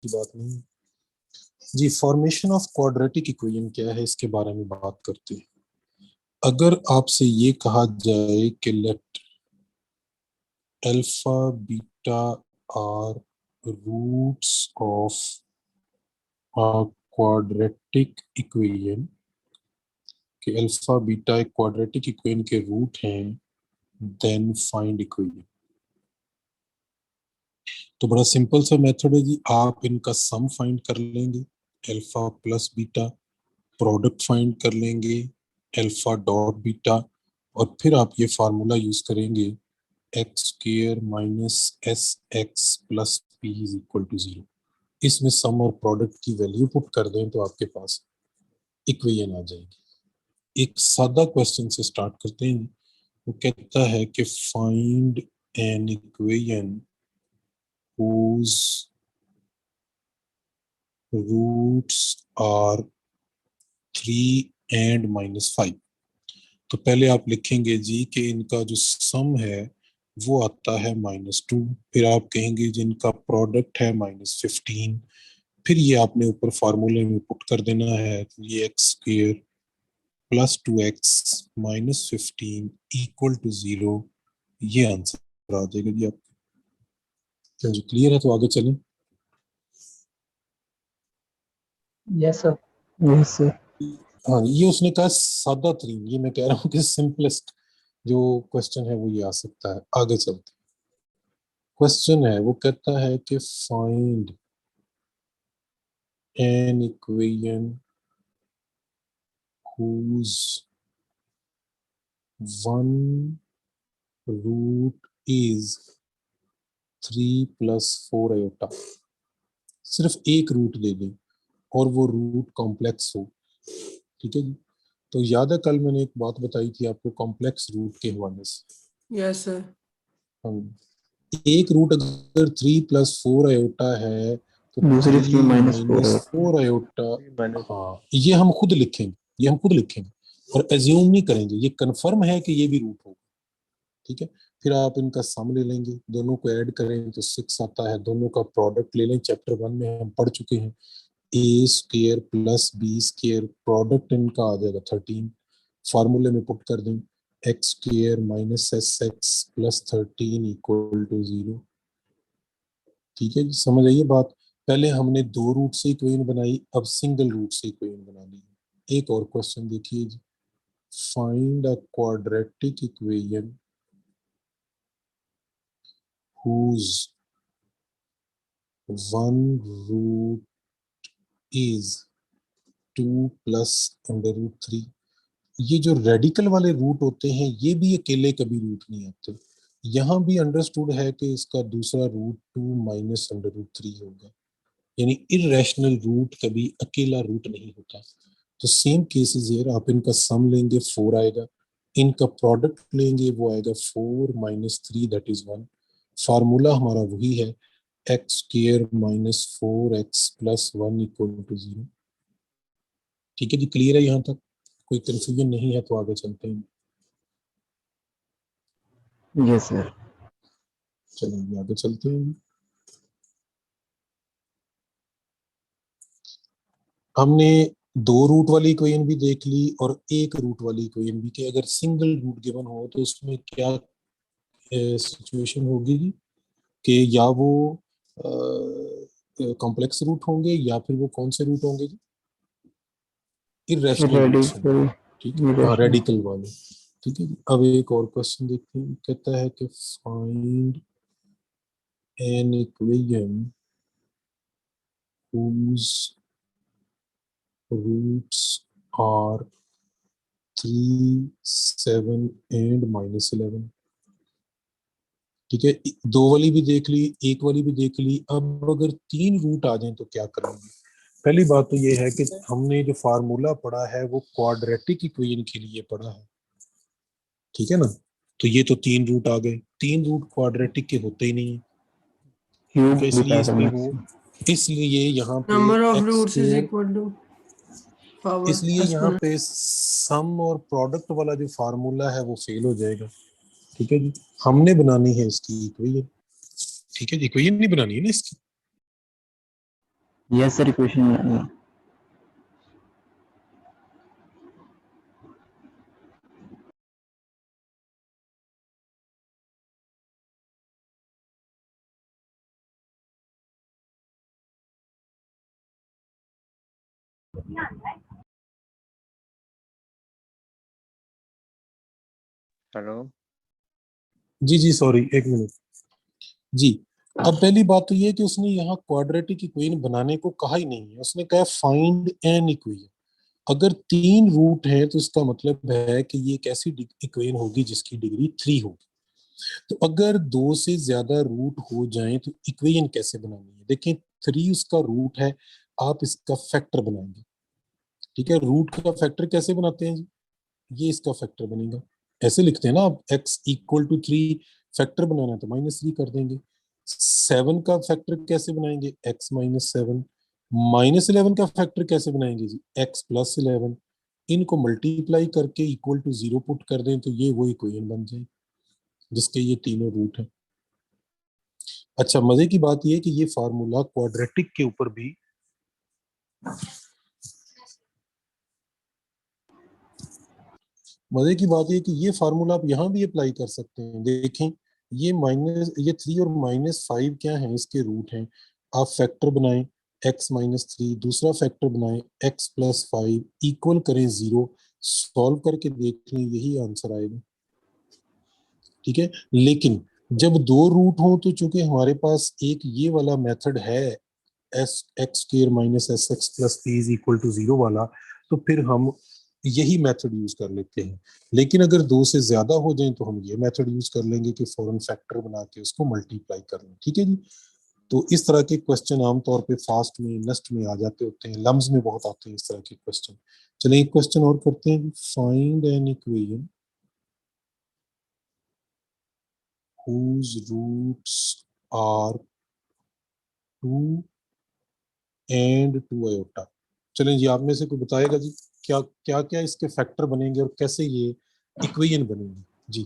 की बात नहीं जी। फॉर्मेशन ऑफ क्वाड्रेटिक इक्वेशन क्या है, इसके बारे में बात करते हैं। अगर आपसे ये कहा जाए कि let alpha beta are roots of a quadratic equation, कि अल्फा बीटा एक क्वाड्रेटिक इक्वेशन के रूट हैं, देन फाइंड इक्वेशन। तो बड़ा सिंपल सा मेथड है जी, आप इनका सम फाइंड कर लेंगे alpha plus beta, product find कर लेंगे अल्फा डॉट बीटा, और फिर आप ये फार्मूला यूज करेंगे x square minus S x plus P is equal to 0। इसमें सम और प्रोडक्ट की वैल्यू पुट कर दें तो आपके पास इक्वेशन आ जाएगी। एक सादा क्वेश्चन से स्टार्ट करते हैं। वो कहता है कि find an equation whose roots are 3 and -5। तो पहले आप लिखेंगे जी कि इनका जो सम है वो आता है -2, फिर आप कहेंगे जी इनका प्रोडक्ट है -15, फिर ये आपने ऊपर फार्मूले में पुट कर देना है, तो ये x square plus 2x minus 15 equal to 0। ये आंसर आ जाएगा जी आप। क्या जी क्लियर है? तो आगे चलें। Yes sir. Yes sir. हाँ, ये उसने कहा सादा तरीन, ये मैं कह रहा हूँ कि सिंपलेस्ट जो क्वेश्चन है वो ये आ सकता है। आगे चलते। क्वेश्चन है वो कहता है कि find an equation whose one root is 3 + 4 iota. सिर्फ एक रूट दे दें और वो रूट कॉम्प्लेक्स हो, ठीक है जी। तो याद है कल मैंने एक बात बताई थी आपको कॉम्प्लेक्स रूट के हवाले से। Yes sir. एक रूट अगर 3 + 4 आयोटा है तो दूसरी 3 3 - 4 आयोटा, हाँ ये हम खुद लिखेंगे, ये हम खुद लिखेंगे और एज्यूम नहीं करेंगे, ये कंफर्म है कि ये भी रूट होगा, ठीक है। फिर आप इनका सम ले लेंगे, दोनों को ऐड करें तो 6 आता है, दोनों का प्रोडक्ट ले लें, चैप्टर 1 में हम पढ़ चुके हैं। A square plus b square, product इनका आ जाएगा 13, फार्मूले में पुट कर दें x square minus S x plus 13 equal to 0। ठीक है जी, समझ आइए बात। पहले हमने 2 रूट से इक्वेशन बनाई, अब सिंगल रूट से इक्वेशन बना ली। एक और क्वेश्चन देखिए जी, find a quadratic equation whose one root is 2 + √3। ये जो रेडिकल वाले रूट होते हैं ये भी अकेले कभी रूट नहीं आते। यहाँ भी अंडरस्टूड है कि इसका दूसरा रूट 2 - √3 होगा, यानी इरेशनल रूट कभी अकेला रूट नहीं होता। तो सेम केसेस हियर, आप इनका सम लेंगे 4 आएगा, इनका प्रोडक्ट लेंगे वो आएगा 4 - 3 दैट इज 1। फार्मूला हमारा वही है x square minus 4x plus 1 equal to 0। ठीक है जी, क्लियर है यहाँ तक? कोई कंफ्यूजन नहीं है तो आगे चलते हैं। Yes sir. चलिए आगे चलते हैं। हमने 2 रूट वाली इक्वेशन भी देख ली और एक रूट वाली इक्वेशन भी, कि अगर सिंगल रूट गिवन हो तो उसमें क्या सिचुएशन होगी कि या वो कॉम्प्लेक्स रूट होंगे या फिर वो कौन से रूट होंगे जी? इरेशनल रूट्स होंगे, रेडिकल। ठीक है, हाँ रेडिकल वाले। ठीक है जी, अब एक और क्वेश्चन देखते हैं। कहता है कि find an equation whose roots are 3, 7 and -11। ठीक है, 2 वाली भी देख ली, एक वाली भी देख ली। अब अगर 3 रूट आ जाएं तो क्या करेंगे? पहली बात तो ये है कि हमने जो फार्मूला पढ़ा है वो क्वाड्रेटिक इक्वेशन के लिए पढ़ा है, ठीक है ना। तो ये तो 3 रूट आ गए, 3 रूट क्वाड्रेटिक के होते ही नहीं है, ठीक है, इसलिए इसमें वो, इसलिए यहाँ पे number of x roots is square, equal to power इसलिए यहाँ पे सम और प्रोडक्ट वाला जो फार्मूला है वो फेल हो जाएगा। ठीक है जी, हमने बनानी है इसकी इक्वेशन, ठीक है जी, इक्वेशन नहीं बनानी है ना इसकी। Yes sir equation hello. जी जी सॉरी, एक मिनट जी। अब पहली बात तो ये कि उसने यहाँ क्वाड्रेटिक इक्वेशन बनाने को कहा ही नहीं है, उसने कहा फाइंड एन इक्वेशन। अगर 3 रूट है तो इसका मतलब है कि ये एक ऐसी इक्वेशन होगी जिसकी डिग्री 3 होगी। तो अगर 2 से ज्यादा रूट हो जाएं तो इक्वेशन कैसे बनानी है? देखें, 3 उसका रूट है, आप इसका फैक्टर बनाएंगे। ठीक है, रूट का फैक्टर कैसे बनाते हैं जी? ये इसका फैक्टर बनेगा, ऐसे लिखते हैं ना आप, x इक्वल टू 3, फैक्टर बनाना है तो -3 कर देंगे। 7 का फैक्टर कैसे बनाएंगे? x minus 7। -11 का फैक्टर कैसे बनाएंगे जी? x plus 11। इनको मल्टीप्लाई करके इक्वल टू 0 पुट कर दें तो ये वो इक्वेशन बन जाए जिसके ये तीनों रूट हैं। अच्छा, मजे की बात ये है कि ये फार्मूला क्वाड्रेटिक के ऊपर भी मजे की बात ये कि ये फार्मूला आप यहाँ भी अप्लाई कर सकते हैं। देखें, ये 3 और -5 क्या है? इसके रूट हैं। आप फैक्टर बनाएं x-3, दूसरा फैक्टर बनाएं x+5, इक्वल करें 0, सॉल्व करके देख लें, यही आंसर आएगा। ठीक है, लेकिन जब 2 रूट हो तो चूंकि हमारे पास एक ये वाला मेथड है x² - sx+p is equal to 0 वाला, तो फिर हम यही मेथड यूज कर लेते हैं। लेकिन अगर 2 से ज्यादा हो जाए तो हम ये मेथड यूज कर लेंगे कि फौरन फैक्टर बना के उसको मल्टीप्लाई कर लें। ठीक है जी। तो इस तरह के क्वेश्चन आमतौर पे फास्ट में, नस्ट में आ जाते होते हैं, लम्स में बहुत आते हैं इस तरह के क्वेश्चन। चलिए एक क्वेश्चन और करते हैं। Find an equation whose roots are 2 and 2 iota। चलें जी, आप में से कोई बताएगा जी क्या क्या क्या इसके फैक्टर बनेंगे और कैसे ये इक्वेशन बनेंगे जी?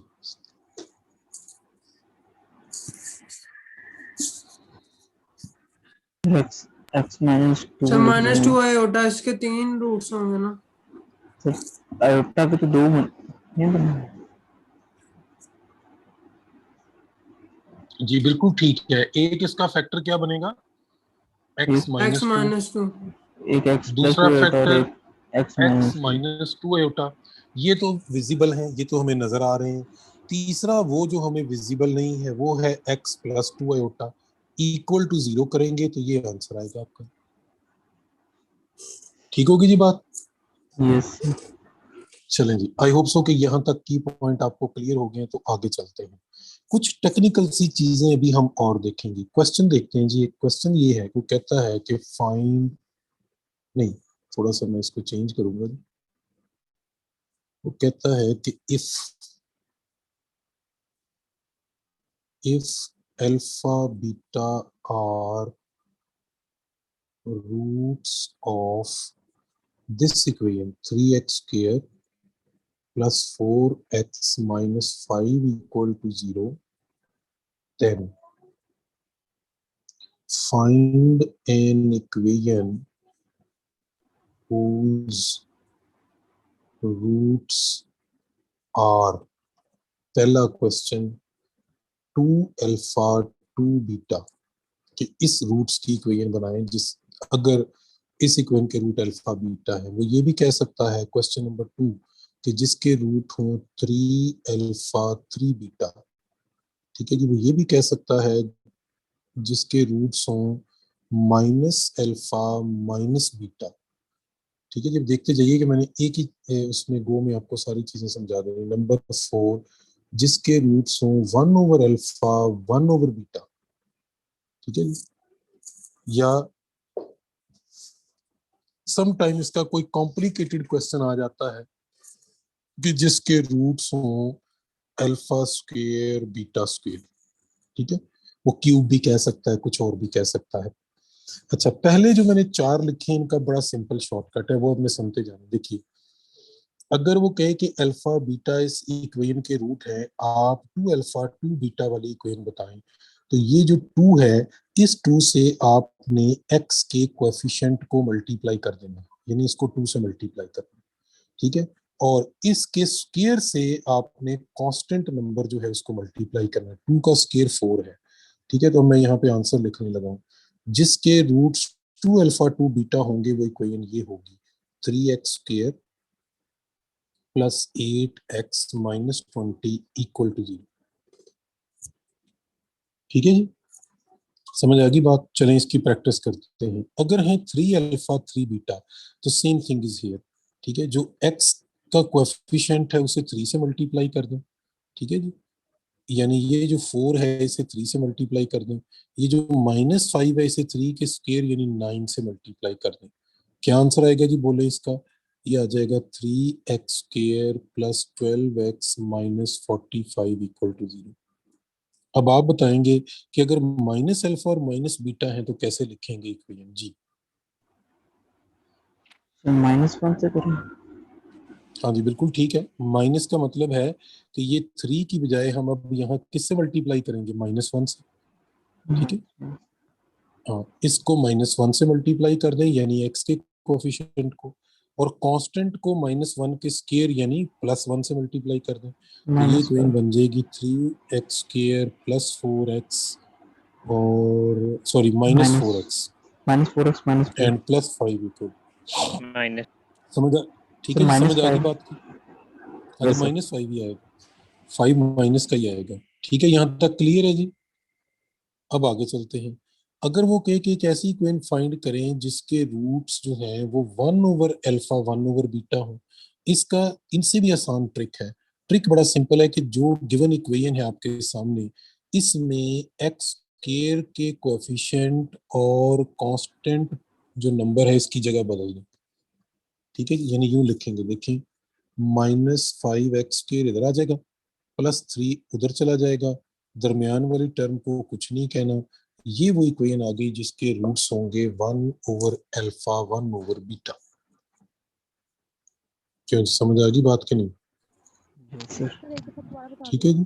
एक्स एक्स माइनस अच्छा, 2 -2 आयोटा, इसके 3 रूट्स होंगे ना? सर आयोटा पे तो 2 नहीं बना जी बिल्कुल ठीक है। एक इसका फैक्टर क्या बनेगा? x x -2। -2। एक एक्स प्लस दूसरा 2 आयोटा और फैक्टर एक एक्स x माइनस 2 -2 आयोटा। ये तो विजिबल हैं, ये तो हमें नजर आ रहे हैं। तीसरा वो जो हमें विजिबल नहीं है वो है x+2 आयोटा। इक्वल टू 0 करेंगे तो ये आंसर आएगा आपका। ठीक होगी जी बात? यस चलें जी, आई होप सो कि यहाँ तक की पॉइंट आपको क्लियर हो गए, तो आगे चलते हैं। कुछ टेक्निकल सी चीजें अभी हम और देखेंगे। क्वेश्चन देखते हैं जी। एक क्वेश्चन ये है, वो कहता है कि फाइंड, नहीं, थोड़ा सा मैं इसको चेंज करूंगा जी। वो कहता है कि if alpha beta are roots of this equation 3x² plus 4x minus 5 equal to 0, then find an equation whose roots are, पहला क्वेश्चन 2 अल्फा 2 बीटा, कि इस रूट्स की इक्वेशन बनाएं जिस, अगर इस इक्वेशन के रूट अल्फा बीटा है। वो ये भी कह सकता है क्वेश्चन नंबर 2 कि जिसके रूट हो 3 अल्फा 3 बीटा। ठीक है जी। वो ये भी कह सकता है जिसके रूट्स हों -अल्फा बीटा। ठीक है, जब देखते जाइए कि मैंने एक ही उसमें गो में आपको सारी चीजें समझा दी। नंबर 4, जिसके रूट्स हों 1/अल्फा 1/बीटा। ठीक है जी। या सम टाइम इसका कोई कॉम्प्लिकेटेड क्वेश्चन आ जाता है कि जिसके रूट्स हों अल्फा स्क्वायर बीटा स्क्वायर। ठीक है, वो क्यूब भी कह सकता है, कुछ और भी कह सकता है। अच्छा, पहले जो मैंने 4 लिखे इनका बड़ा सिंपल शॉर्टकट है, वो अपने सुनते जाना। देखिए, अगर वो कहे कि अल्फा बीटा इस इक्वेशन के रूट है, आप 2 अल्फा 2 बीटा वाली इक्वेशन बताएं, तो ये जो 2 है, इस 2 से आपने x के कोएफिशिएंट को मल्टीप्लाई कर देना, यानी इसको 2 से मल्टीप्लाई करना, ठीक है। और इसके स्क्वायर से आपने कांस्टेंट नंबर जो है उसको मल्टीप्लाई करना है। 2 का स्क्वायर 4 है, ठीक है। तो मैं यहाँ पे आंसर लिखने लगा हूँ, जिसके रूट्स 2 अल्फा 2 बीटा होंगे, वो इक्वेशन ये होगी 3x square plus 8x minus 20 equal to 0। ठीक है जी, समझ आ गई बात। चलें इसकी प्रैक्टिस करते हैं। अगर है 3 अल्फा 3 बीटा, तो सेम थिंग इज हियर, ठीक है। जो x का कोएफिशिएंट है उसे 3 से मल्टीप्लाई कर दें, ठीक है जी। यानी ये जो 4 है इसे 3 से मल्टीप्लाई कर दें, ये जो -5 है इसे 3 के स्क्वायर यानी 9 से मल्टीप्लाई कर दें। क्या आंसर आएगा जी, बोले इसका? ये आ जाएगा 3x square plus 12x minus 45 equal to 0। अब आप बताएंगे कि अगर माइनस अल्फा और माइनस बीटा है तो कैसे लिखेंगे इक्वेशन जी? -1 से करें। हाँ जी, बिल्कुल ठीक है। माइनस का मतलब है कि ये 3 की बजाय हम अब यहाँ किससे मल्टीप्लाई करेंगे? -1 से, ठीक है। हाँ, इसको -1 से मल्टीप्लाई कर दें यानी x के कोएफिशिएंट को, और कांस्टेंट को -1 के स्क्वायर यानी +1 से मल्टीप्लाई कर दें, तो ये इक्वेशन बन जाएगी 3x स्क्वायर प्लस 4x और sorry -4x -4x -4 and plus 5 equal, minus समझ आ, ठीक है जी, समझ आ गई -5 बात की? हाँ जी, -5 ही आएगा, 5 माइनस का ही आएगा, ठीक है। यहाँ तक क्लियर है जी? अब आगे चलते हैं। अगर वो कहे कि एक ऐसी इक्वेशन फाइंड करें जिसके रूट्स जो हैं वो 1 ओवर अल्फा 1 ओवर बीटा हो, इसका इनसे भी आसान ट्रिक है। ट्रिक बड़ा सिंपल है कि जो गिवन इक्वेशन है आपके सामने, इसमें एक्स स्क्वायर के कोएफिशिएंट और कांस्टेंट जो नंबर है इसकी जगह बदल दें, ठीक है। यानी यूं लिखेंगे, देखें, -5x स्क्वायर इधर आ जाएगा, +3 उधर चला जाएगा, दरमियान वाली टर्म को कुछ नहीं कहना। ये वो इक्वेशन आ गई जिसके रूट्स होंगे 1 ओवर अल्फा 1 ओवर बीटा। क्या समझ आ गई बात कि नहीं? ठीक है जी।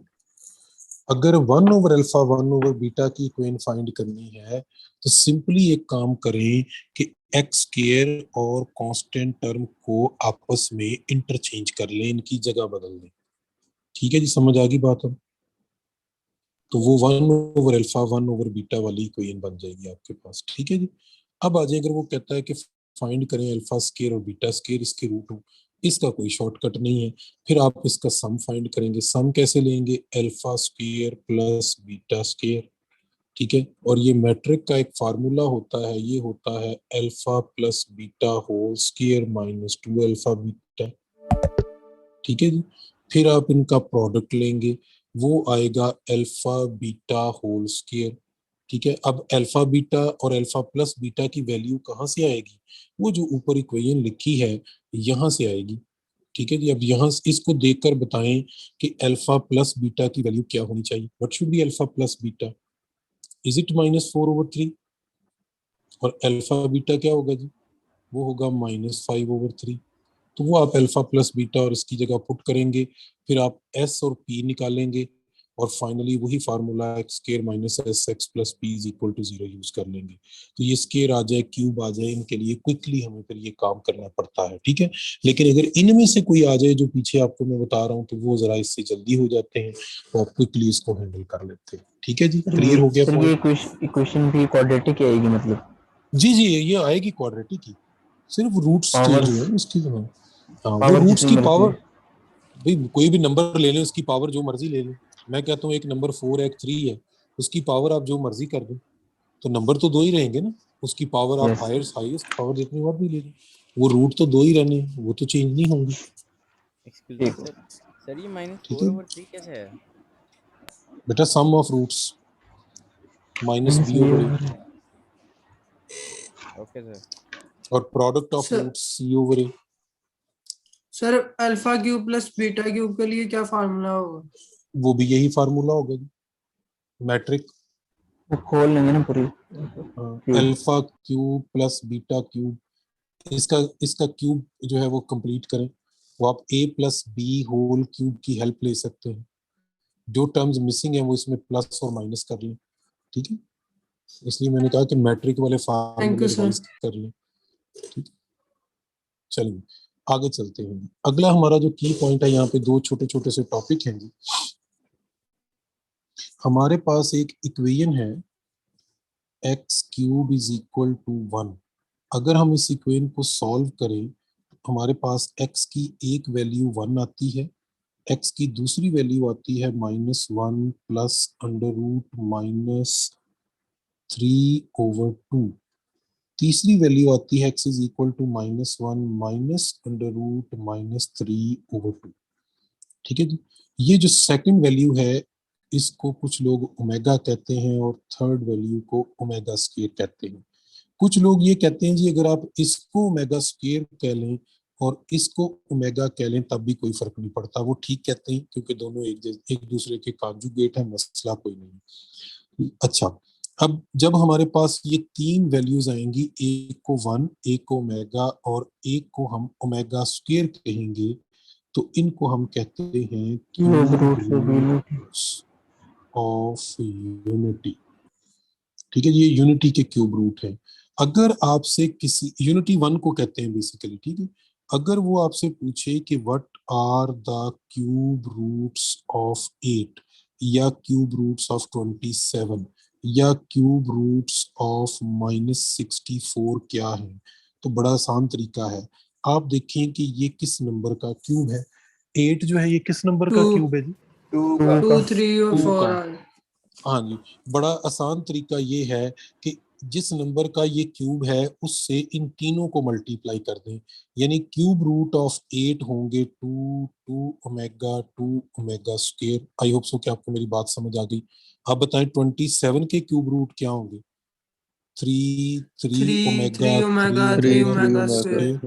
अगर 1 ओवर अल्फा 1 ओवर बीटा की इक्वेशन फाइंड करनी है तो सिंपली एक काम करें कि एक्स स्क्वायर और कांस्टेंट टर्म को आपस में इंटरचेंज कर लें, इनकी जगह बदल दें, ठीक है जी। समझ आ गई बात? अब तो वो 1 ओवर अल्फा 1 ओवर बीटा वाली इक्वेशन बन जाएगी आपके पास, ठीक है जी। अब आ जाए, अगर वो कहता है कि फाइंड करें अल्फा स्क्वायर और बीटा स्क्वायर, इसके रूट हो, इसका कोई शॉर्टकट नहीं है। फिर आप इसका सम फाइंड करेंगे। सम कैसे लेंगे? Alpha square plus beta square, ठीक है। और ये मैट्रिक का एक फार्मूला होता है, ये होता है alpha plus beta whole square minus 2 alpha beta, ठीक है जी। फिर आप इनका प्रोडक्ट लेंगे, वो आएगा अल्फा बीटा होल स्क्वायर, ठीक है। अब अल्फा बीटा और अल्फा प्लस बीटा की वैल्यू कहाँ से आएगी? वो जो ऊपर इक्वेशन लिखी है यहाँ से आएगी, ठीक है जी। अब यहाँ इसको देखकर बताएं कि अल्फा प्लस बीटा की वैल्यू क्या होनी चाहिए। What should be alpha plus beta? Is it -4/3? और अल्फा बीटा क्या होगा जी? वो होगा -5/3। तो वो आप अल्फा प्लस बीटा और इसकी जगह पुट करेंगे, फिर आप एस और पी निकालेंगे, और फाइनली वही formula x square minus S x plus P is equal to 0 use कर लेंगे। तो ये स्क्वायर आ जाए, क्यूब आ जाए, इनके लिए क्विकली हमें फिर ये काम करना पड़ता है, ठीक है। लेकिन अगर इनमें से कोई आ जाए जो पीछे आपको मैं बता रहा हूँ, तो वो जरा इससे जल्दी हो जाते हैं, तो आप क्विकली इसको हैंडल कर लेते हैं, ठीक है जी। क्लियर हो गया सर ये पॉइंट? इक्वेशन भी क्वाड्रेटिक आएगी मतलब? जी जी, ये आएगी क्वाड्रेटिक की, सिर्फ रूट्स चेंज हुए पावर्स हैं इसकी। हाँ, वो पावर रूट्स जितनी की मर्जी पावर, है। भाई कोई भी नंबर ले लें, उसकी पावर जो मर्जी ले लें। मैं कहता हूँ एक नंबर 4 है, एक 3 है, उसकी पावर आप जो मर्जी कर दें, तो नंबर तो दो ही रहेंगे ना। उसकी पावर आप यस हाईएस्ट पावर जितनी बार भी ले लें, वो रूट तो दो ही रहने हैं, वो तो चेंज नहीं होंगे, एक्सक्यूज मी ठीक सर। सर ये ठीक -4 है। ओवर 3 कैसे है? बेटा sum of roots minus b over a, okay sir. और product of sir roots c over a. Sir alpha cube plus beta cube के लिए क्या फार्मूला होगा? वो भी यही फार्मूला होगा जी, मैट्रिक वो खोल लेंगे ना पूरी cube. Alpha cube plus beta cube. इसका इसका क्यूब जो है वो कंप्लीट करें, वो आप a plus b whole cube की हेल्प ले सकते हैं। जो टर्म्स मिसिंग है वो इसमें प्लस और माइनस कर लें, ठीक है, इसलिए मैंने कहा कि मैट्रिक वाले फार्मूले sir. रिवाइज कर लें। ठीक, चलिए आगे चलते हैं। अगला हमारा जो की पॉइंट है, यहाँ पे दो छोटे छोटे से टॉपिक हैं जी। हमारे पास एक इक्वेशन है x cube is equal to 1। अगर हम इस इक्वेशन को सॉल्व करें तो हमारे पास x की एक वैल्यू 1 आती है, x की दूसरी वैल्यू आती है -1 प्लस अंडर रूट -3/2, तीसरी वैल्यू आती है x is equal to -1 minus under root -3/2। ठीक है जी, ये जो सेकंड वैल्यू है इसको कुछ लोग ओमेगा कहते हैं और थर्ड वैल्यू को ओमेगा स्क्वायर कहते हैं। कुछ लोग ये कहते हैं जी अगर आप इसको ओमेगा स्क्वायर कह लें और इसको ओमेगा कह लें तब भी कोई फर्क नहीं पड़ता, वो ठीक कहते हैं क्योंकि दोनों एक दूसरे के कॉन्जुगेट है, मसला कोई नहीं। अच्छा, अब जब हमारे पास ये तीन वैल्यूज आएंगी, एक को 1, एक को ओमेगा और एक को हम ओमेगा स्क्वायर कहेंगे, तो इनको हम कहते हैं क्यूब रूट ऑफ यूनिटी। ठीक है, ये यूनिटी के क्यूब रूट है। अगर आपसे किसी यूनिटी 1 को कहते हैं बेसिकली, ठीक है, अगर वो आपसे पूछे कि what are the cube roots of 8 या क्यूब रूट्स ऑफ 27 या क्यूब रूट्स ऑफ -64 क्या है, तो बड़ा आसान तरीका है। आप देखें कि ये किस नंबर का क्यूब है। 8 जो है ये किस नंबर का Two. क्यूब है जी? 2, 3 और 2 4 का। are. हाँ जी, बड़ा आसान तरीका ये है कि जिस नंबर का ये क्यूब है उससे इन तीनों को मल्टीप्लाई कर दें, यानी क्यूब रूट ऑफ 8 होंगे 2 omega square. I hope so कि आपको मेरी बात समझ आ गई। आप बताएं 27 के क्यूब रूट क्या होंगे? 3 ओमेगा 3 omega 3 omega square.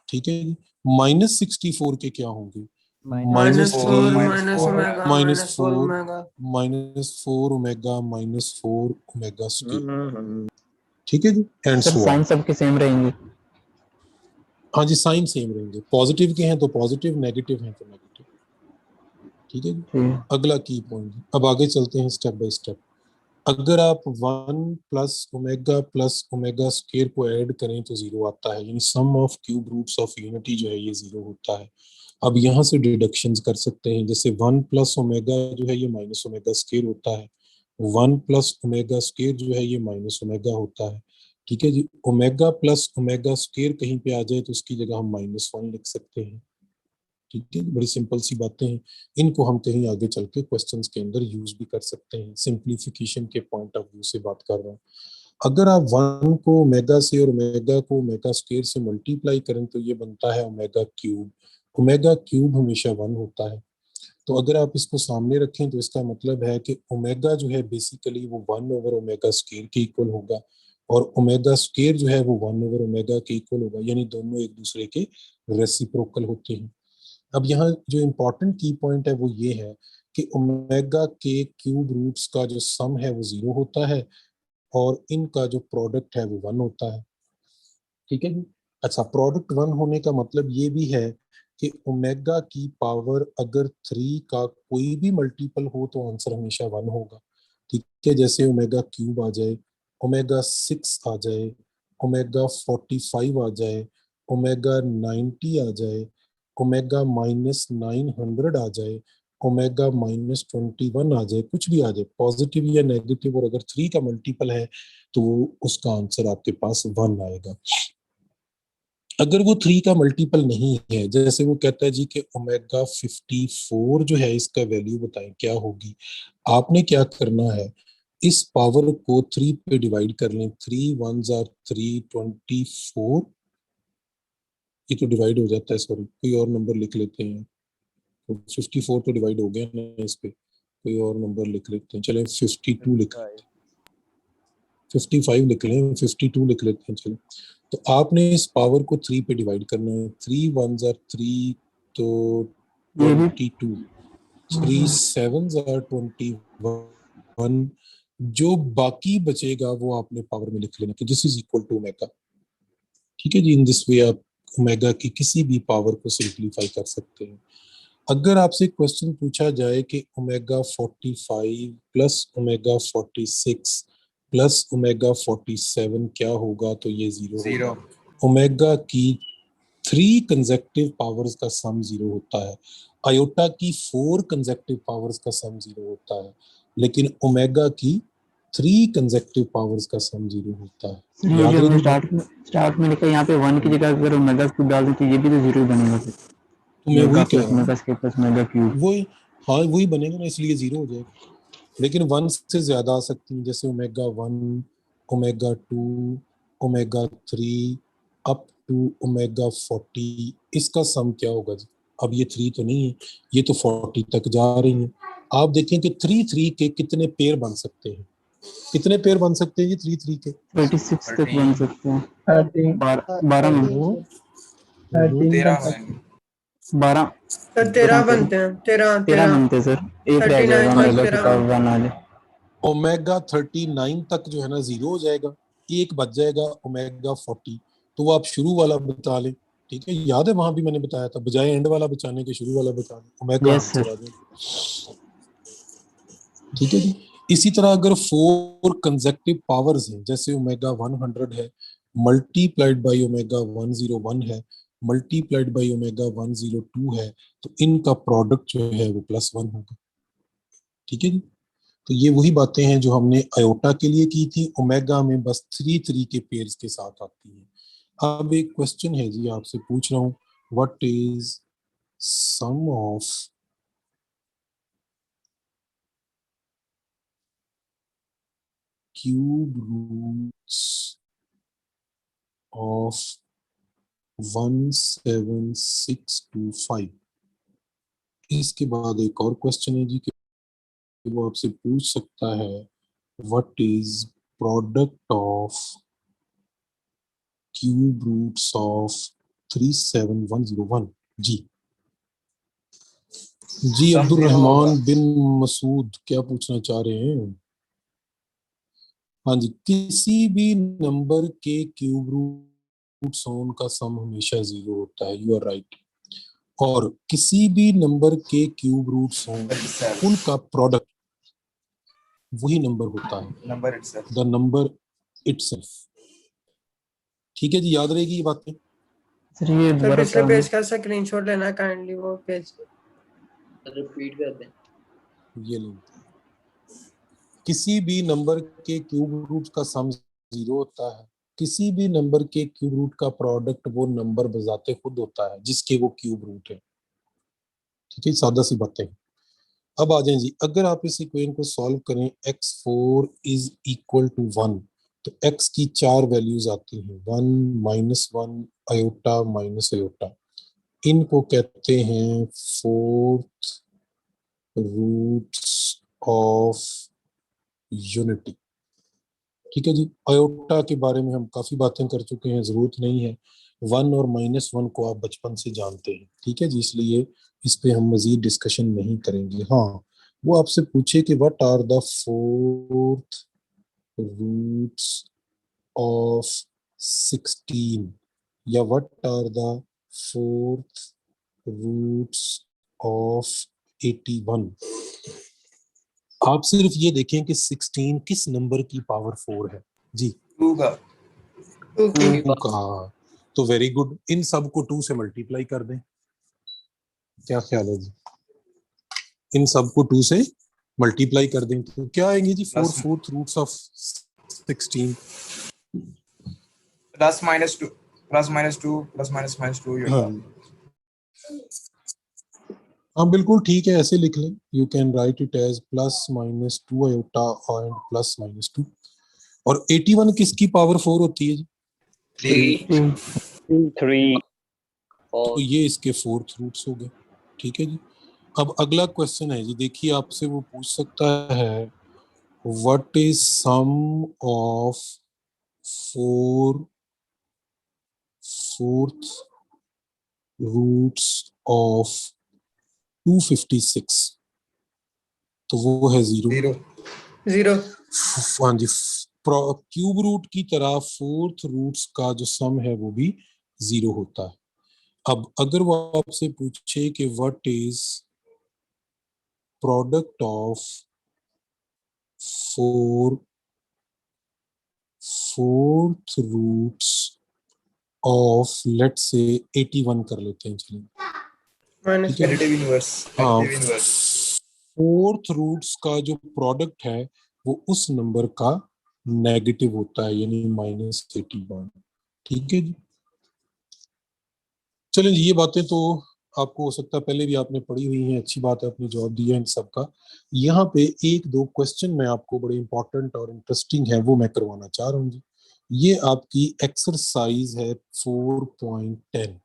ठीक है जी। -64 के क्या होंगे? -4 minus omega -4 omega. -4 omega -4 omega square. ठीक है जी, and sir so on. Sign सबके सेम रहेंगे। हाँ जी, साइन सेम रहेंगे, पॉजिटिव के हैं तो पॉजिटिव, नेगेटिव हैं तो नेगेटिव। ठीक है जी, अगला की पॉइंट। अब आगे चलते हैं स्टेप बाय स्टेप। अगर आप 1 प्लस ओमेगा स्क्वायर को ऐड करें तो 0 आता है, यानी sum of cube roots of unity जो है ये 0 होता है। अब यहाँ से डिडक्शंस कर सकते हैं, जैसे 1 प्लस ओमेगा जो है ये माइनस ओमेगा स्क्वायर होता है, 1 प्लस ओमेगा स्क्वायर जो है ये माइनस ओमेगा होता है। ठीक है जी, ओमेगा प्लस ओमेगा स्क्वायर कहीं पे आ जाए तो उसकी जगह हम -1 लिख सकते हैं। ठीक है, बड़ी सिंपल सी बातें हैं, इनको हम कहीं आगे चल के क्वेश्चंस के अंदर यूज भी कर सकते हैं। सिंप्लीफिकेशन के पॉइंट ऑफ व्यू से बात कर रहा हूँ। अगर आप 1 को ओमेगा से और ओमेगा को ओमेगा स्क्वायर से मल्टीप्लाई करें तो ये बनता है ओमेगा क्यूब। ओमेगा क्यूब हमेशा 1 होता है, तो अगर आप इसको सामने रखें तो इसका मतलब है कि ओमेगा जो है बेसिकली वो 1 ओवर ओमेगा स्क्वायर के इक्वल होगा और ओमेगा स्क्वायर जो है वो 1 ओवर ओमेगा के इक्वल होगा, यानी दोनों एक दूसरे के रेसिप्रोकल होते हैं। अब यहाँ जो इम्पोर्टेंट की पॉइंट है वो ये है कि ओमेगा के क्यूब रूट्स का जो सम है वो 0 होता है और इनका जो प्रोडक्ट है वो 1 होता है। ठीक है जी। अच्छा, प्रोडक्ट 1 होने का मतलब ये भी है कि ओमेगा की पावर अगर 3 का कोई भी मल्टीपल हो तो आंसर हमेशा 1 होगा। ठीक है, जैसे ओमेगा क्यूब आ जाए, ओमेगा 6 आ जाए, ओमेगा 45 आ जाए, ओमेगा 90 आ जाए, ओमेगा -900 आ जाए, ओमेगा -21 आ जाए, कुछ भी आ जाए पॉजिटिव या नेगेटिव, और अगर 3 का मल्टीपल है तो उसका आंसर आपके पास 1 आएगा। अगर वो 3 का मल्टीपल नहीं है, जैसे वो कहता है जी कि ओमेगा 54 जो है इसका वैल्यू बताएं क्या होगी, आपने क्या करना है, इस पावर को 3 पे डिवाइड कर लें। 3 1s are 3, 24, ये तो डिवाइड हो जाता है, सॉरी कोई और नंबर लिख लेते हैं, तो 54 तो डिवाइड हो गया ना इस पे, कोई और नंबर लिख लेते हैं, चले 52 लिख लेते हैं, 55 लिख लें, 52 लिख लेते हैं, चलो। तो आपने इस पावर को 3 पे डिवाइड करना है। 3 1s are 3, तो 22, 3 7s are 21, जो बाकी बचेगा वो आपने पावर में लिख लेना कि this is equal to omega. ठीक है जी, इन दिस वे आप ओमेगा की किसी भी पावर को सिंप्लीफाई कर सकते हैं। अगर आपसे क्वेश्चन पूछा जाए कि omega 45 plus omega 46 plus omega 47 क्या होगा, तो ये जीरो होगा। ओमेगा की 3 कंसेक्टिव पावर्स का सम जीरो होता है, आयोटा की 4 कंसेक्टिव पावर्स का सम जीरो होता है, लेकिन ओमेगा की 3 कंसेक्टिव पावर्स का सम जीरो होता है। सर ये याद जो हमने रखिए, स्टार्ट में लिखा है यहाँ पे 1 की जगह अगर ओमेगा क्यूब डाल दें तो ये भी तो जीरो बनेगा फिर। तो मैं ओमेगा वही कह प्लस रहा हूँ, omega square plus omega cube. वही, हाँ वही बनेगा ना, इसलिए जीरो हो जाएगा। लेकिन 1 से ज्यादा आ सकती हैं, जैसे omega 1, omega 2, omega 3 up to omega 40। इसका सम क्या होगा जी? अब ये 3 तो नहीं है, ये तो 40 तक जा रही है। आप देखें कि 3 के कितने पेयर बन सकते हैं, कितने पेयर बन सकते हैं ये 3 के? 36 तक बन सकते हैं। 12 में 12 सर 13 बनते हैं, 13 13 बनते हैं सर, एक रह 39 जाएगा तक ओमेगा की 13 पावर बनते 1 हैं। वाले। ओमेगा 39 तक जो है ना जीरो हो जाएगा, एक बच जाएगा ओमेगा 40। तो वो आप शुरू वाला बता लें, ठीक है, याद है वहां भी मैंने बताया था, बजाय एंड वाला बचाने के शुरू वाला बचा लें, ओमेगा यस आंसर सर। आ जाएगा। ठीक है जी। इसी तरह अगर 4 कंसेक्टिव पावर्स हैं, जैसे ओमेगा 100 है मल्टीप्लाइड बाय ओमेगा 101 है मल्टीप्लाइड बाय ओमेगा 102 है, तो इनका प्रोडक्ट जो है वो +1 होगा। ठीक है जी। तो ये वही बातें हैं जो हमने आयोटा के लिए की थी, ओमेगा में बस 3 के पेयर्स के साथ आती है। अब एक क्वेश्चन है जी, आपसे पूछ रहा हूँ, what is sum of cube roots of 17625। इसके बाद एक और क्वेश्चन है जी कि वो आपसे पूछ सकता है, what is product of cube roots of 37101। जी जी, अब्दुल रहमान बिन मसूद क्या पूछना चाह रहे हैं? हाँ जी, किसी भी नंबर के क्यूब रूट्स होने का सम हमेशा जीरो होता है, यू आर राइट। और किसी भी नंबर के क्यूब रूट्स हों उनका प्रोडक्ट वही नंबर होता है, द नंबर इटसेल्फ। ठीक है जी, याद रहेगी ये बातें। सर ये सर दोबारा पिछले क्या पेज का स्क्रीनशॉट लेना काइंडली, वो पेज रिपीट कर दें। ये लें, किसी भी नंबर के क्यूब रूट का सम जीरो होता है, किसी भी नंबर के क्यूब रूट का प्रोडक्ट वो नंबर बजाते खुद होता है जिसके वो क्यूब रूट है। ठीक है, सादा सी बातें। अब आ जाएं जी, अगर आप इस इक्वेशन को सॉल्व करें, x4 इज इक्वल टू 1, तो x की 4 वैल्यूज आती हैं, 1 -1 आयोटा माइनस आयोटा। इनको कहते हैं फोर्थ रूट्स ऑफ यूनिटी। ठीक है जी, आयोटा के बारे में हम काफी बातें कर चुके हैं, जरूरत नहीं है। 1 और -1 को आप बचपन से जानते हैं। ठीक है जी, इसलिए इस पे हम मजीद डिस्कशन नहीं करेंगे। हाँ, वो आपसे पूछे कि what are the fourth roots of 16, या what are the fourth roots of 81। आप सिर्फ ये देखें कि 16 किस नंबर की पावर 4 है जी? 2 की। 2 का। तो वेरी गुड, इन सब को 2 से मल्टीप्लाई कर दें, क्या ख्याल है जी? इन सब को 2 से मल्टीप्लाई कर दें तो क्या आएंगे जी? 4 fourth roots of 16। Plus minus two plus minus two हाँ हाँ, बिल्कुल ठीक है, ऐसे लिख लें, you can write it as +-2 iota and +-2। और 81 किसकी पावर 4 होती है जी? 3 तो ये इसके फोर्थ रूट्स हो गए। ठीक है जी। अब अगला क्वेश्चन है जी, देखिए आपसे वो पूछ सकता है, what is sum of 4 roots of 256। तो वो है जीरो। 0 हाँ जी, क्यूब रूट की तरह फोर्थ रूट्स का जो सम है वो भी जीरो होता है। अब अगर वो आपसे पूछे कि what is product of fourth roots of let's say 81 कर लेते हैं, चलिए माइनस ठीक है। Additive inverse. हाँ, Additive inverse. फोर्थ रूट्स का जो प्रोडक्ट है वो उस नंबर का नेगेटिव होता है, यानी -81। ठीक है जी। चलें जी, ये बातें तो आपको हो सकता है पहले भी आपने पढ़ी हुई हैं, अच्छी बात है, आपने जवाब दिया इन सबका। यहाँ पे एक दो क्वेश्चन मैं आपको बड़े इंपॉर्टेंट और इंटरेस्टिंग है वो मैं करवाना चाह रहा हूँ जी। ये आपकी एक्सरसाइज है 4.10।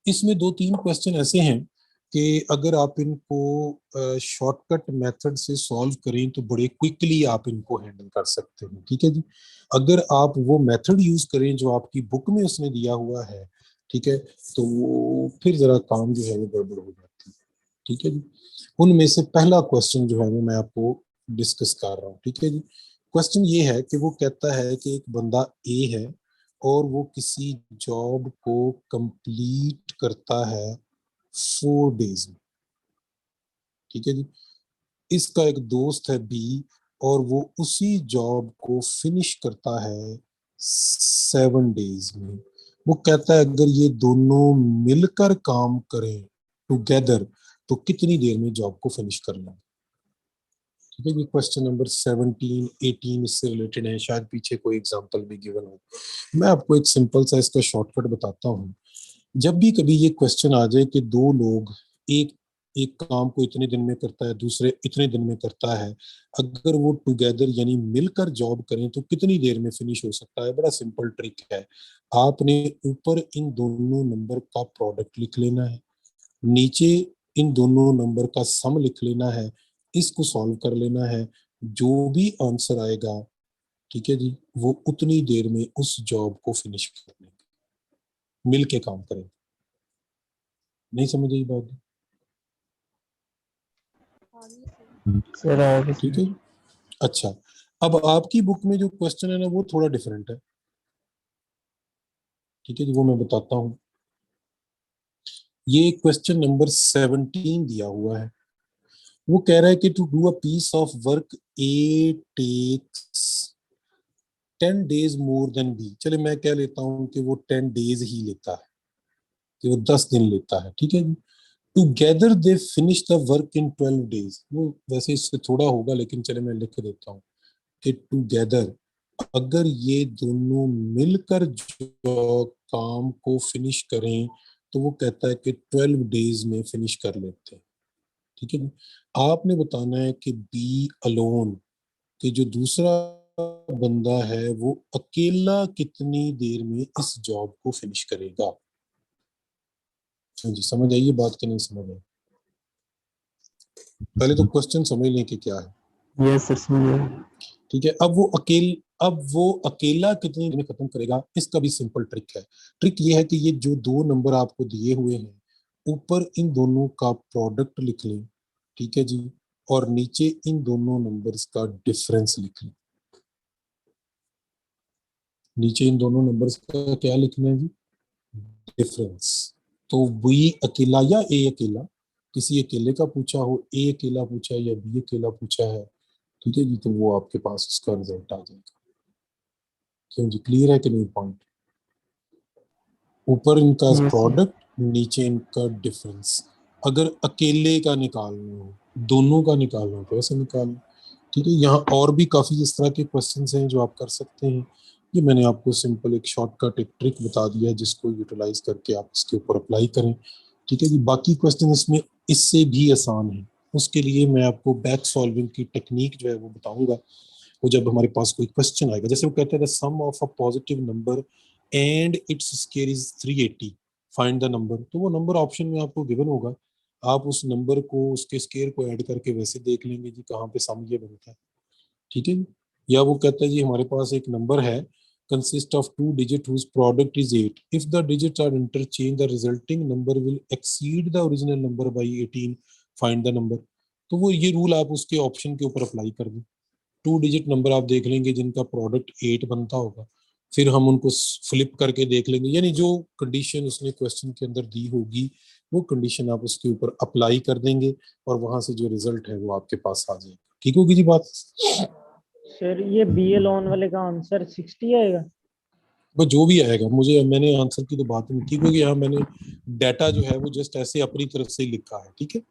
इसमें दो तीन क्वेश्चन ऐसे हैं कि अगर आप इनको शॉर्टकट मेथड से सॉल्व करें तो बड़े क्विकली आप इनको हैंडल कर सकते हैं। ठीक है जी। अगर आप वो मेथड यूज करें जो आपकी बुक में उसने दिया हुआ है, ठीक है, तो वो फिर जरा काम जो है वो गड़बड़ हो जाती है। ठीक है जी। उनमें से पहला क्वेश्चन जो है वो मैं आपको डिस्कस कर रहा हूँ। ठीक है जी। क्वेश्चन ये है कि वो कहता है कि एक बंदा ए है और वो किसी जॉब को कंप्लीट करता है 4 डेज में। ठीक है जी। इसका एक दोस्त है बी और वो उसी जॉब को फिनिश करता है 7 डेज में। वो कहता है अगर ये दोनों मिलकर काम करें टुगेदर तो कितनी देर में जॉब को फिनिश कर लेंगे। ठीक है जी। क्वेश्चन नंबर 17, 18 इससे रिलेटेड है, शायद पीछे कोई एग्जांपल भी गिवन हो। मैं आपको एक सिंपल सा इसका शॉर्टकट बताता हूँ। जब भी कभी ये क्वेश्चन आ जाए कि दो लोग एक एक काम को इतने दिन में करता है, दूसरे इतने दिन में करता है, अगर वो टुगेदर यानी मिलकर जॉब करें तो कितनी देर में फिनिश हो सकता है, बड़ा सिंपल ट्रिक है। आपने ऊपर इन दोनों नंबर का प्रोडक्ट लिख लेना है, नीचे इन दोनों नंबर का सम लिख लेना है, इसको सॉल्व कर लेना है, जो भी आंसर आएगा, ठीक है जी, वो उतनी देर में उस जॉब को फिनिश कर लेंगे, मिल के काम करेंगे। नहीं समझ आई बात? सर आगे ठीक है जी। अच्छा, अब आपकी बुक में जो क्वेश्चन है ना वो थोड़ा डिफरेंट है। ठीक है जी, वो मैं बताता हूँ। ये क्वेश्चन नंबर 17 दिया हुआ है। वो कह रहा है कि to do a piece of work A takes 10 days more than B. चले मैं कह लेता हूँ कि वो 10 days ही लेता है, कि वो 10 दिन लेता है। ठीक है जी। Together they finish the work in 12 days। वो वैसे इससे थोड़ा होगा लेकिन चले मैं लिख देता हूँ कि टुगेदर अगर ये दोनों मिलकर जो काम को फिनिश करें तो वो कहता है कि 12 days में फिनिश कर लेते हैं। ठीक है। आपने बताना है कि बी अलोन, कि जो दूसरा बंदा है वो अकेला कितनी देर में इस जॉब को फिनिश करेगा। हाँ जी, समझ आइए बात कि नहीं समझ आई? पहले तो क्वेश्चन समझ लें कि क्या है। यस सर समझ गया। ठीक है। अब वो अकेला कितनी देर में खत्म करेगा, इसका भी सिंपल ट्रिक है। ट्रिक ये है कि ये जो दो नंबर आपको दिए हुए हैं, ऊपर इन दोनों का प्रोडक्ट लिख लें, ठीक है जी, और नीचे इन दोनों नंबर्स का डिफरेंस लिख लें। नीचे इन दोनों नंबर्स का क्या लिखना है जी? डिफरेंस। तो बी अकेला या ए अकेला, किसी अकेले का पूछा हो, ए अकेला पूछा है या बी अकेला पूछा है, ठीक है जी, तो वो आपके पास इसका रिजल्ट आ जाएगा। क्यों जी, क्लियर है कि नहीं पॉइंट? ऊपर इनका यस सर। प्रोडक्ट, नीचे इनका डिफरेंस। अगर अकेले का निकालना हो, दोनों का निकालना हो तो ऐसे निकाल। ठीक है। यहाँ और भी काफी इस तरह के क्वेश्चंस हैं जो आप कर सकते हैं। ये मैंने आपको सिंपल एक शॉर्टकट एक ट्रिक बता दिया है जिसको यूटिलाइज करके आप इसके ऊपर अप्लाई करें। ठीक है जी। बाकी क्वेश्चन इसमें इससे भी आसान है, उसके लिए मैं आपको बैक सॉल्विंग की टेक्निक जो है वो बताऊंगा। वो जब हमारे पास कोई क्वेश्चन आएगा, जैसे वो कहते हैं the sum of a positive number and its square is 380, find the number, तो वो नंबर ऑप्शन में आपको गिवन होगा, आप उस नंबर को उसके स्क्वायर को ऐड करके वैसे देख लेंगे जी कहाँ पे सम ये बनता है। ठीक है जी। या वो कहता है जी हमारे पास एक नंबर है consist of two digit whose product is 8, if the digits are interchanged the resulting number will exceed the original number by 18, find the number। तो वो ये रूल आप उसके ऑप्शन के ऊपर अप्लाई कर दें। 2 डिजिट नंबर आप देख लेंगे जिनका प्रोडक्ट 8 बनता होगा, फिर हम उनको फ्लिप करके देख लेंगे, यानी जो कंडीशन उसने क्वेश्चन के अंदर दी होगी वो कंडीशन आप उसके ऊपर अप्लाई कर देंगे और वहां से जो रिजल्ट है वो आपके पास आ जाएगा। ठीक होगी जी बात? सर ये BA लोन वाले का आंसर 60 आएगा? बस जो भी आएगा, मुझे मैंने आंसर की तो बात नहीं, ठीक होगी। यहाँ मैंने डाटा जो है वो जस्ट ऐसे अपनी तरफ से ही लिखा है, ठीक है।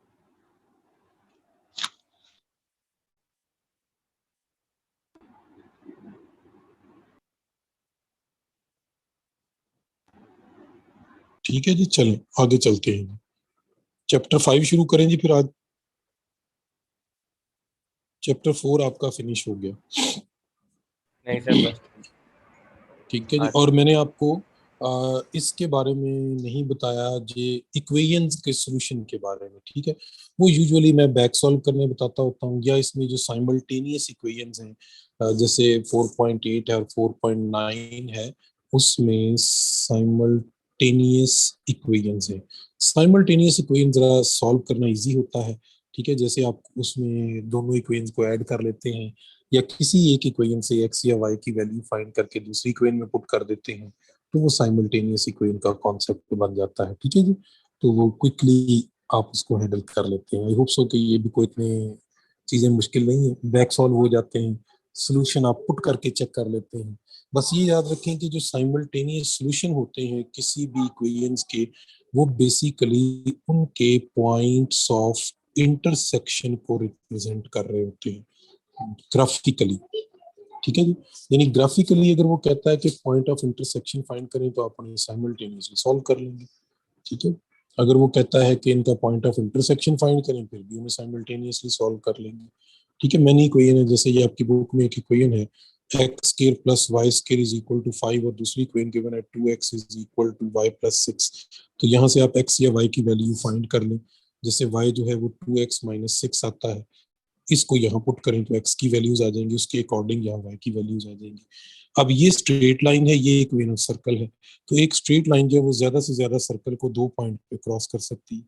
ठीक है जी, चलें आगे चलते हैं। चैप्टर 5 शुरू करें जी फिर। आज चैप्टर 4 आपका फिनिश हो गया। नहीं सर बस ठीक है जी। आज और मैंने आपको इसके बारे में नहीं बताया जे इक्वेशंस के सॉल्यूशन के बारे में, ठीक है। वो यूजुअली मैं बैक सॉल्व करने बताता होता हूँ, या इसमें जो साइमल्टेनियस इक्वेशंस हैं जैसे 4.8 है और 4.9 है, उसमें साइमल्टेनियस इक्वेशंस है। साइमल्टेनियस इक्वेशन जरा सॉल्व करना इजी होता है, ठीक है। जैसे आप उसमें दोनों इक्वेशंस को ऐड कर लेते हैं, या किसी एक इक्वेशन से एक्स या वाई की वैल्यू फाइंड करके दूसरी इक्वेशन में पुट कर देते हैं, तो वो साइमल्टेनियस इक्वेशन का कॉन्सेप्ट बन जाता है, ठीक है जी। तो वो क्विकली आप उसको हैंडल कर लेते हैं। आई होप सो कि ये भी कोई इतने चीजें मुश्किल नहीं है, बैक सॉल्व हो जाते हैं, सोल्यूशन आप पुट करके चेक कर लेते हैं। बस ये याद रखें कि जो साइमल्टेनियस सोल्यूशन होते हैं किसी भी इक्वेशंस के, वो बेसिकली उनके पॉइंट्स ऑफ इंटरसेक्शन को रिप्रेजेंट कर रहे होते हैं ग्राफिकली, ठीक है जी। यानी ग्राफिकली अगर वो कहता है कि पॉइंट ऑफ इंटरसेक्शन फाइंड करें तो अपन साइमल्टेनियसली सॉल्व कर लेंगे, ठीक है। अगर वो कहता है कि इनका पॉइंट ऑफ इंटरसेक्शन फाइंड करें, फिर भी उन्हें साइमल्टेनियसली सॉल्व कर लेंगे, ठीक है। मैंने इक्वेशन है, जैसे ये आपकी बुक में एक इक्वेशन है x square plus y square is equal to 5, और दूसरी इक्वेशन गिवन है 2x is equal to y plus 6। तो यहाँ से आप x या y की वैल्यू फाइंड कर लें। जैसे y जो है वो 2x माइनस 6 आता है, इसको यहाँ पुट करें तो x की वैल्यूज आ जाएंगी, उसके अकॉर्डिंग यहाँ y की वैल्यूज आ जाएंगी। अब ये स्ट्रेट लाइन है, ये इक्वेशन सर्कल है, तो एक स्ट्रेट लाइन जो है वो ज्यादा से ज्यादा सर्कल को 2 पॉइंट पे क्रॉस कर सकती है।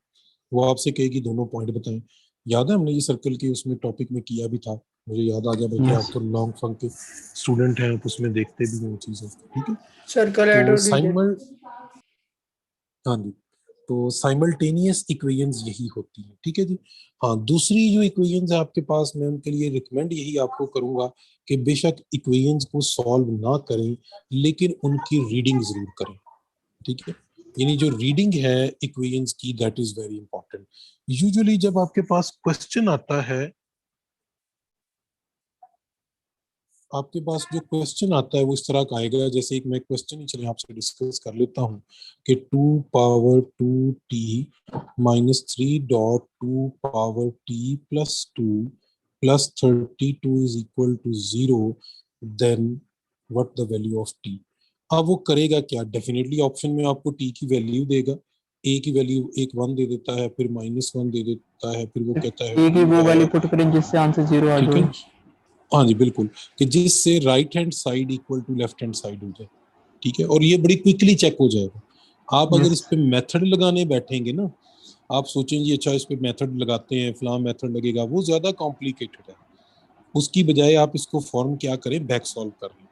वो आपसे कहेगी दोनों पॉइंट बताएं। याद है हमने ये सर्कल की उसमें टॉपिक में किया भी था, मुझे याद आ गया, बल्कि आप Yes. तो लॉन्ग फंक के स्टूडेंट हैं, आप उसमें देखते भी हैं वो चीजें, ठीक है। सर्कल ऐड तो और डीजे। हाँ जी, तो साइमल्टेनियस इक्वेशंस यही होती हैं, ठीक है जी। हाँ, दूसरी जो इक्वेशंस है आपके पास, मैं उनके लिए रिकमेंड यही आपको करूंगा कि बेशक इक्वेशंस को सॉल्व ना करें, लेकिन उनकी रीडिंग जरूर करें, ठीक है। यानी जो रीडिंग है इक्वेशंस की, that is very important. Usually जब आपके पास क्वेश्चन आता है, आपके पास जो क्वेश्चन आता है वो इस तरह का आएगा, जैसे एक मैं क्वेश्चन ही चले आपसे डिस्कस कर लेता हूँ कि 2 power 2t minus 3 dot 2 power t plus 2 plus 32 is equal to 0, then what the value of t। अब वो करेगा क्या? डेफिनेटली ऑप्शन में आपको t की वैल्यू देगा, a की वैल्यू एक 1 दे देता है, फिर -1 दे देता है, फिर वो कहता है एक ही 2 वो वाली है, पुट करें जिससे आंसर 0 आ ठीक है। जाए। हाँ जी बिल्कुल, कि जिससे right hand side equal to left hand side हो जाए, ठीक है। और ये बड़ी क्विकली चेक हो जाएगा। आप अगर इस Yes. पे मेथड लगाने बैठेंगे ना, आप सोचेंगे अच्छा इस पे मेथड लगाते हैं, फलां मेथड लगेगा, वो ज्यादा कॉम्प्लिकेटेड है। उसकी बजाय आप इसको फॉर्म क्या करें, बैक सॉल्व कर लें,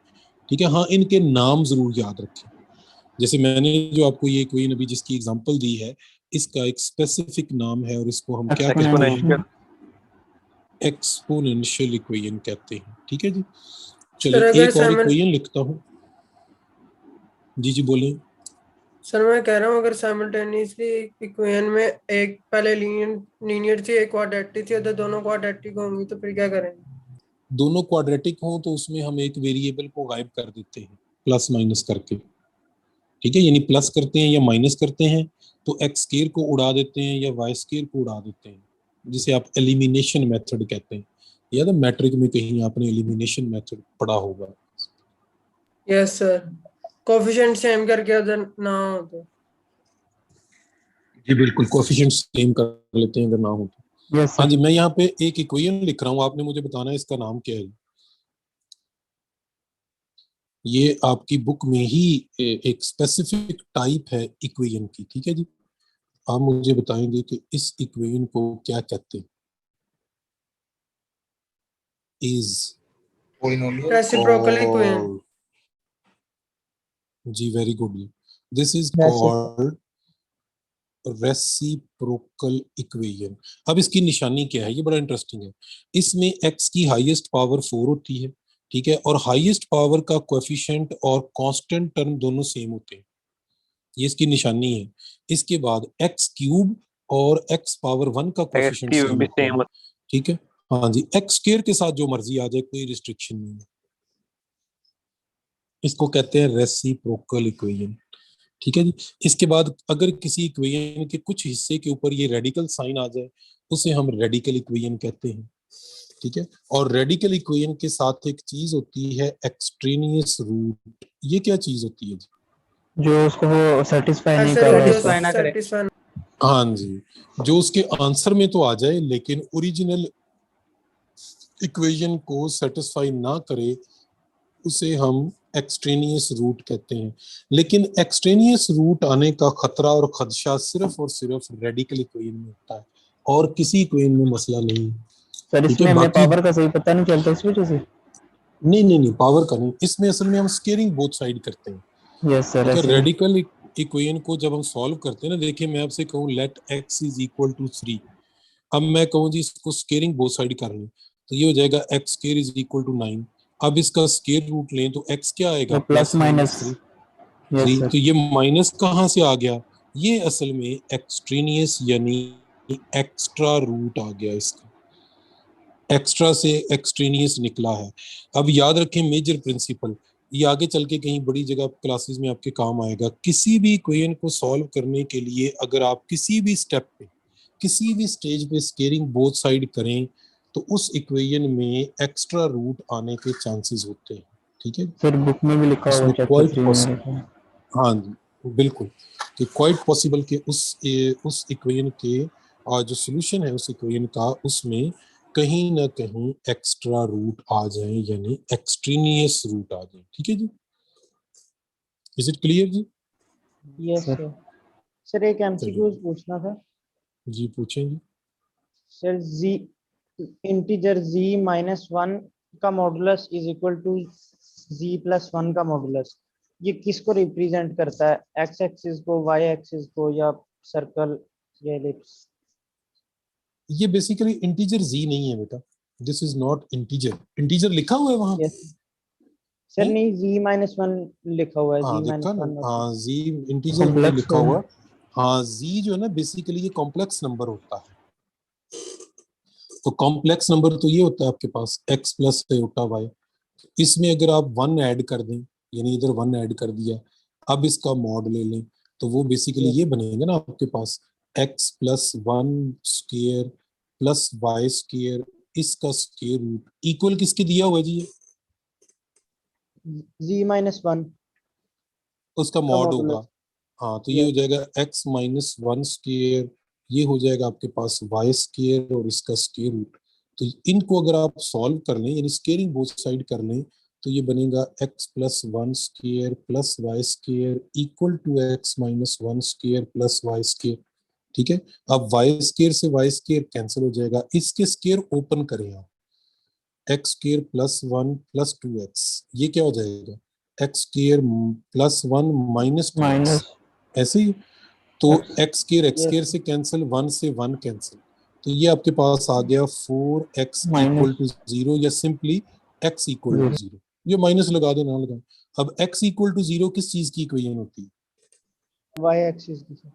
ठीक है। हाँ, इनके नाम जरूर याद रखें। जैसे मैंने जो आपको ये कोई अभी जिसकी एग्जांपल दी है, इसका एक स्पेसिफिक नाम है और इसको हम क्या कहते हैं, एक्सपोनेंशियल। एक्सपोनेंशियल इक्वेशन कहते हैं, ठीक है जी। सर चलिए अगर एक और साइमल इक्वेशन लिखता हूँ। जी जी बोलें। सर मैं कह रहा हूँ अगर साइमल्टेनियसली इक्वेशन में एक पहले लीनियर थी, एक क्वाड्रेटिक थी, अगर दोनों क्वाड्रेटिक होंगी तो फिर क्या करेंगे? दोनों क्वाड्रेटिक हों तो उसमें हम एक वेरिएबल को गायब कर देते हैं प्लस माइनस करके, ठीक है। यानी प्लस करते हैं या माइनस करते हैं तो एक्स स्क्वायर को उड़ा देते हैं या वाई स्क्वायर को उड़ा देते हैं, जिसे आप एलिमिनेशन मेथड कहते हैं। या तो मैट्रिक में कहीं आपने एलिमिनेशन मेथड पढ़ा होगा। यस सर, कोफिशिएंट सेम करके अगर ना हो तो। जी बिल्कुल, कोएफिशिएंट सेम कर लेते हैं अगर ना हो तो। यस हाँ सर। जी, मैं यहाँ पे एक इक्वेशन लिख रहा हूँ, आपने मुझे बताना है इसका नाम क्या है। ये आपकी बुक में ही एक स्पेसिफिक टाइप है इक्वेशन की, ठीक है जी। आप मुझे बताएंगे कि इस इक्वेशन को क्या कहते हैं। Is polynomial reciprocal equation. Called ji very good. This is Yes, sir. Called reciprocal equation. अब इसकी निशानी क्या है, ये बड़ा इंटरेस्टिंग है। इसमें x की हाईएस्ट पावर 4 होती है, ठीक है, और हाईएस्ट पावर का कोएफिशिएंट और कांस्टेंट टर्म दोनों सेम होते हैं, ये इसकी निशानी है। इसके बाद x क्यूब और x पावर 1 का कोएफिशिएंट सेम होता है, ठीक है। हाँ जी, x स्क्वायर के साथ जो मर्जी आ जाए, कोई रिस्ट्रिक्शन नहीं है। इसको कहते हैं रेसिप्रोकल इक्वेशन, ठीक है जी। इसके बाद अगर किसी इक्वेशन के कुछ हिस्से के ऊपर ये रेडिकल साइन आ जाए, उसे हम रेडिकल इक्वेशन कहते हैं, ठीक है। और रेडिकल इक्वेशन के साथ एक चीज होती है एक्सट्रेनियस रूट। ये क्या चीज होती है जी? जो उसको वो सेटिस्फाई नहीं ऐसे कर रहा रूट होता। जो satisfy हाँ जी, जो उसके आंसर में तो आ जाए लेकिन ओरिजिनल इक्वेशन को सेटिस्फाई ना करे, उसे हम एक्सट्रेनियस रूट कहते हैं। लेकिन एक्सट्रेनियस रूट आने का खतरा और खदशा सिर्फ और सिर्फ रेडिकल इक्वेशन में होता है, और किसी इक्वेशन में मसला नहीं। सर ठीक इसमें है, हमें बाकी पावर का सही पता नहीं चलता इस वजह से। नहीं पावर का नहीं, इसमें असल में हम स्केयरिंग बोथ साइड करते हैं। यस सर, ठीक है, ऐसे रेडिकल इक्वेशन को जब हम सॉल्व करते हैं ना, देखिए मैं आपसे कहूँ let x is equal to 3, अब मैं कहूँ जी इसको स्केयरिंग बोथ साइड कर लें, तो ये हो जाएगा x square is equal to 9। अब इसका स्केयर रूट लें तो x क्या आएगा, वो प्लस माइनस। 3। यस सर, तो ये माइनस कहाँ से आ गया, ये असल में एक्सट्रेनियस यानी एक्स्ट्रा रूट आ गया, इसका एक्स्ट्रा से एक्सट्रेनियस निकला है। अब याद रखें मेजर प्रिंसिपल, ये आगे चल के कहीं बड़ी जगह क्लासेस में आपके काम आएगा। किसी भी इक्वेशन को सॉल्व करने के लिए अगर आप किसी भी स्टेप पे, किसी भी स्टेज पे स्केयरिंग बोथ साइड करें, तो उस इक्वेशन में एक्स्ट्रा रूट आने के चांसेस होते हैं, ठीक है। सर बुक में भी लिखा हुआ है इसमें चैप्टर 3 में क्वाइट, मेरे ख्याल। हाँ जी बिल्कुल, कि क्वाइट पॉसिबल कि उस इक्वेशन के जो सॉल्यूशन है उस इक्वेशन का, उसमें कहीं ना कहीं एक्स्ट्रा रूट आ जाए, यानी एक्सट्रेनियस रूट आ जाए, ठीक है जी। इज इट क्लियर जी? Yes sir sir. सर एक एमसीक्यू पूछना था जी पूछें जी। सर। जी इंटीजर z माइनस 1 का modulus is equal to z plus 1 का मॉडुलस, ये किसको रिप्रेजेंट करता है, एक्स एक्सिस को, वाई एक्सिस को, या सर्कल या एलिप्स? ये बेसिकली इंटीजर z नहीं है बेटा, this is not integer. Integer लिखा हुआ है वहां? यस सर, नहीं? नहीं z माइनस 1 लिखा हुआ है, हाँ z देखा माइनस ना, 1 हाँ z इंटीजर नहीं कॉम्प्लेक्स लिखा हुआ। हाँ z जो है ना बेसिकली ये कॉम्प्लेक्स नंबर होता है। तो कॉम्प्लेक्स नंबर तो ये होता है आपके पास x प्लस आयोटा वाई, इसमें अगर आप 1 ऐड कर दें, यानी इधर 1 ऐड कर दिया, अब इसका मॉड ले लें, तो वो बेसिकली ये बनेगा ना आपके पास x plus 1 square plus y square, इसका स्क्वायर रूट इक्वल किसके दिया हुआ है जी, z माइनस 1 उसका का मॉड मॉडुलस। होगा। हाँ तो ये हो जाएगा x माइनस 1 स्क्वायर, ये हो जाएगा आपके पास वाई स्क्वायर और इसका स्क्वायर रूट। तो इनको अगर आप सॉल्व कर लें, यानी स्क्वेयरिंग बोथ साइड कर लें, तो ये बनेगा x plus 1 square plus y square equal to x minus 1 square plus y square, ठीक है। अब वाई स्क्वायर से वाई स्क्वायर कैंसिल हो जाएगा, इसके स्क्वायर ओपन करें आप, x square plus 1 plus 2x, ये क्या हो जाएगा, x square plus 1 minus 2x, minus ऐसे ही। तो X, एक्स स्क्वायर से कैंसिल, 1 से 1 कैंसिल, तो ये आपके पास आ गया 4x इक्वल टू 0, या सिंपली x इक्वल टू 0। ये माइनस लगा दो ना लगा। अब x इक्वल टू 0 किस चीज की इक्वेशन होती है, वाई एक्सिस की सर।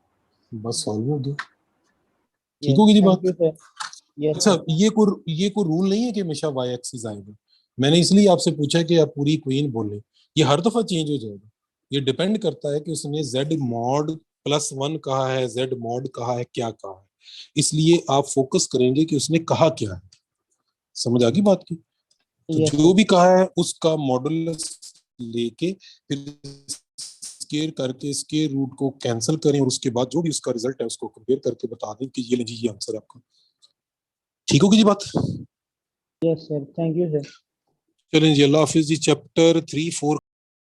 बस सॉल्व हो गया, ठीक यस, होगी जी थैंक बात। You sir. यस अच्छा सर। ये कोई रूल नहीं है कि हमेशा y एक्सिस आएगा, मैंने इसलिए आपसे पूछा कि आप पूरी इक्वेशन बोलें, ये हर दफा चेंज हो जाएगा। ये डिपेंड करता है कि उसने z मॉड प्लस 1 कहा है, z मॉड कहा है, क्या कहा है, इसलिए आप फोकस करेंगे कि उसने कहा क्या है। समझ आ गई बात की? तो यस जो भी कहा है उसका मॉडुलस लेके फिर स्क्वायर करके स्क्वायर रूट को कैंसिल करें, और उसके बाद जो भी उसका रिजल्ट है उसको कंपेयर करके बता दें कि ये लीजिए ये आंसर है आपका। ठीक होगी जी बात? Sir, thank you sir. चलें जी, अल्लाह हाफिज जी। चैप्टर 3, 4